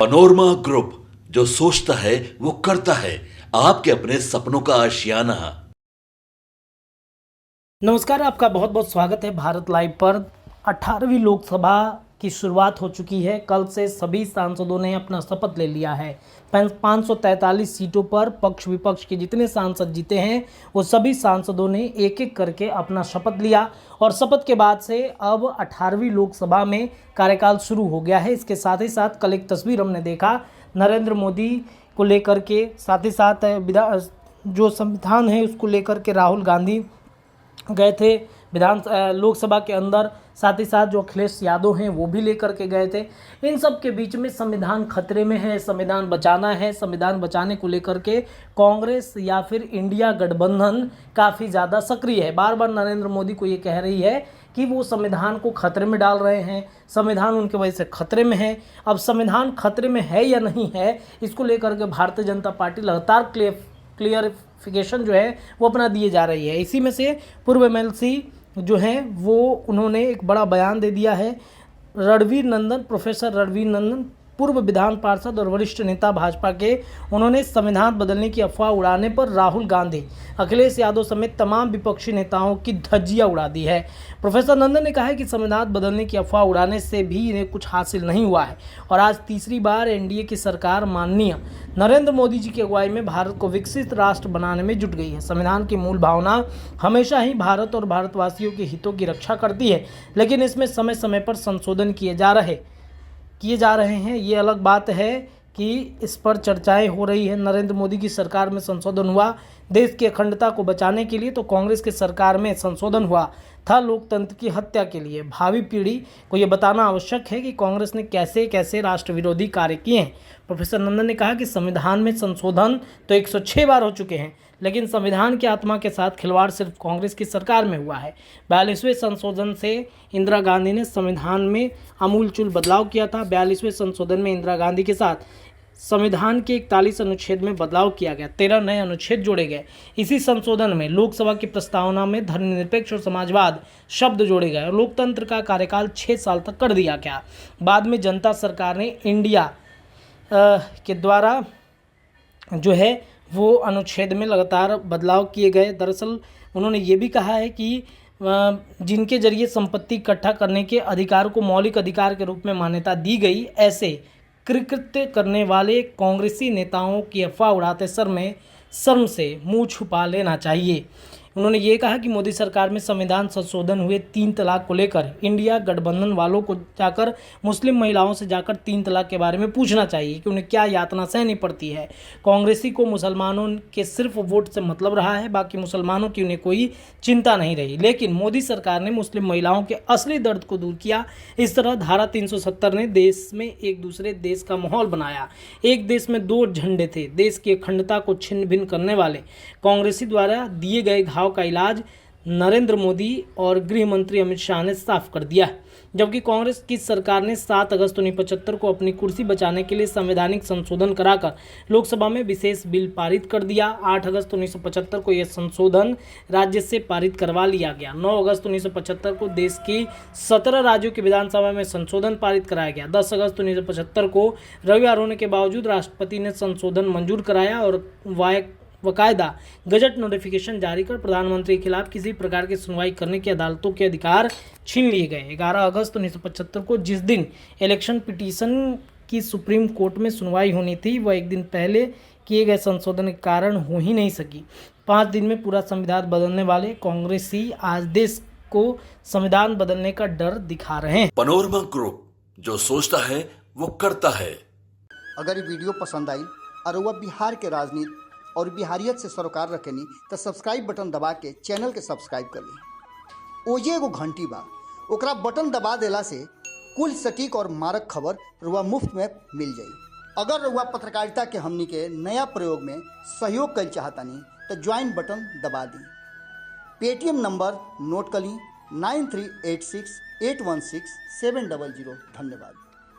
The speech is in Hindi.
पनोरमा ग्रुप, जो सोचता है वो करता है। आपके अपने सपनों का आशियाना। नमस्कार, आपका बहुत बहुत स्वागत है भारत लाइव पर। 18वीं लोकसभा की शुरुआत हो चुकी है। कल से सभी सांसदों ने अपना शपथ ले लिया है। 543 सीटों पर पक्ष विपक्ष के जितने सांसद जीते हैं वो सभी सांसदों ने एक एक करके अपना शपथ लिया और शपथ के बाद से अब 18वीं लोकसभा में कार्यकाल शुरू हो गया है। इसके साथ ही साथ कल एक तस्वीर हमने देखा नरेंद्र मोदी को लेकर के, साथ ही साथ जो संविधान है उसको लेकर के राहुल गांधी गए थे लोकसभा के अंदर, साथ ही साथ जो अखिलेश यादव हैं वो भी लेकर के गए थे। इन सब के बीच में संविधान खतरे में है, संविधान बचाना है। संविधान बचाने को लेकर के कांग्रेस या फिर इंडिया गठबंधन काफ़ी ज़्यादा सक्रिय है। बार बार नरेंद्र मोदी को ये कह रही है कि वो संविधान को खतरे में डाल रहे हैं, संविधान उनके वजह से खतरे में है। अब संविधान खतरे में है या नहीं है, इसको लेकर के भारतीय जनता पार्टी लगातार क्लियरिफिकेशन जो है वो अपना दिए जा रही है। इसी में से पूर्व एमएलसी जो हैं वो उन्होंने एक बड़ा बयान दे दिया है। प्रोफेसर रणवीर नंदन, पूर्व विधान पार्षद और वरिष्ठ नेता भाजपा के, उन्होंने संविधान बदलने की अफवाह उड़ाने पर राहुल गांधी, अखिलेश यादव समेत तमाम विपक्षी नेताओं की धज्जियां उड़ा दी है। प्रोफेसर नंदन ने कहा है कि संविधान बदलने की अफवाह उड़ाने से भी इन्हें कुछ हासिल नहीं हुआ है और आज तीसरी बार एनडीए की सरकार माननीय नरेंद्र मोदी जी की अगुवाई में भारत को विकसित राष्ट्र बनाने में जुट गई है। संविधान की मूल भावना हमेशा ही भारत और भारतवासियों के हितों की रक्षा करती है, लेकिन इसमें समय समय पर संशोधन किए जा रहे हैं। ये अलग बात है कि इस पर चर्चाएं हो रही है। नरेंद्र मोदी की सरकार में संशोधन हुआ देश की अखंडता को बचाने के लिए, तो कांग्रेस की सरकार में संशोधन हुआ था लोकतंत्र की हत्या के लिए। भावी पीढ़ी को ये बताना आवश्यक है कि कांग्रेस ने कैसे कैसे राष्ट्र विरोधी कार्य किए हैं। प्रोफेसर नंदन ने कहा कि संविधान में संशोधन तो 106 बार हो चुके हैं, लेकिन संविधान की आत्मा के साथ खिलवाड़ सिर्फ कांग्रेस की सरकार में हुआ है। 42वें संशोधन से इंदिरा गांधी ने संविधान में आमूलचूल बदलाव किया था। 42वें संशोधन में इंदिरा गांधी के साथ संविधान के 41 अनुच्छेद में बदलाव किया गया, 13 नए अनुच्छेद जोड़े गए। इसी संशोधन में लोकसभा की प्रस्तावना में धर्मनिरपेक्ष और समाजवाद शब्द जोड़े गए और लोकतंत्र का कार्यकाल 6 साल तक कर दिया गया। बाद में जनता सरकार ने इंडिया के द्वारा जो है वो अनुच्छेद में लगातार बदलाव किए गए। दरअसल उन्होंने ये भी कहा है कि जिनके जरिए संपत्ति इकट्ठा करने के अधिकार को मौलिक अधिकार के रूप में मान्यता दी गई, ऐसे कृत्य करने वाले कांग्रेसी नेताओं की अफवाह उड़ाते शर्म से मुंह छुपा लेना चाहिए। उन्होंने ये कहा कि मोदी सरकार में संविधान संशोधन हुए 3 तलाक को लेकर इंडिया गठबंधन वालों को जाकर मुस्लिम महिलाओं से जाकर 3 तलाक के बारे में पूछना चाहिए कि उन्हें क्या यातना सहनी पड़ती है। कांग्रेसी को मुसलमानों के सिर्फ वोट से मतलब रहा है, बाकी मुसलमानों की उन्हें कोई चिंता नहीं रही, लेकिन मोदी सरकार ने मुस्लिम महिलाओं के असली दर्द को दूर किया। इस तरह धारा 370 ने देश में एक दूसरे देश का माहौल बनाया। एक देश में 2 झंडे थे। देश की अखंडता को छिन्न भिन्न करने वाले कांग्रेसी द्वारा दिए गए घाव का इलाज नरेंद्र मोदी और गृह मंत्री अमित शाह ने साफ कर दिया, जबकि कांग्रेस की सरकार ने 7 अगस्त 1975 को अपनी कुर्सी बचाने के लिए संवैधानिक संशोधन कराकर लोकसभा में विशेष बिल पारित कर दिया। 8 अगस्त 1975 को यह संशोधन राज्य से पारित करवा लिया गया। 9 अगस्त 1975 को देश की 17 राज्यों की विधानसभा में संशोधन पारित कराया गया। 10 अगस्त 1975 को रविवार होने के बावजूद राष्ट्रपति ने संशोधन मंजूर कराया और बाकायदा गजट नोटिफिकेशन जारी कर प्रधानमंत्री के खिलाफ किसी प्रकार की सुनवाई करने के अदालतों के अधिकार छीन लिए गए। 11 अगस्त 1975 को जिस दिन इलेक्शन पिटीशन की सुप्रीम कोर्ट में सुनवाई होनी थी, वह एक दिन पहले किए गए संशोधन के कारण हो ही नहीं सकी। 5 दिन में पूरा संविधान बदलने वाले कांग्रेसी आज देश को संविधान बदलने का डर दिखा रहे हैं। पनोरमा ग्रुप, जो सोचता है वो करता है। अगर ये वीडियो पसंद आई और वह बिहार के राजनीति और बिहारियत से सरोकार रखेनी तो सब्सक्राइब बटन दबा के चैनल के सब्सक्राइब कर ली। ओजे एगो घंटी बा, ओकरा बटन दबा देला से कुल सटीक और मारक खबर रुआ मुफ्त में मिल जाई। अगर रुआ पत्रकारिता के हमनी के नया प्रयोग में सहयोग कर चाहतानी तो ज्वाइन बटन दबा दी। पेटीएम नंबर नोट कर ली 9386816700। धन्यवाद।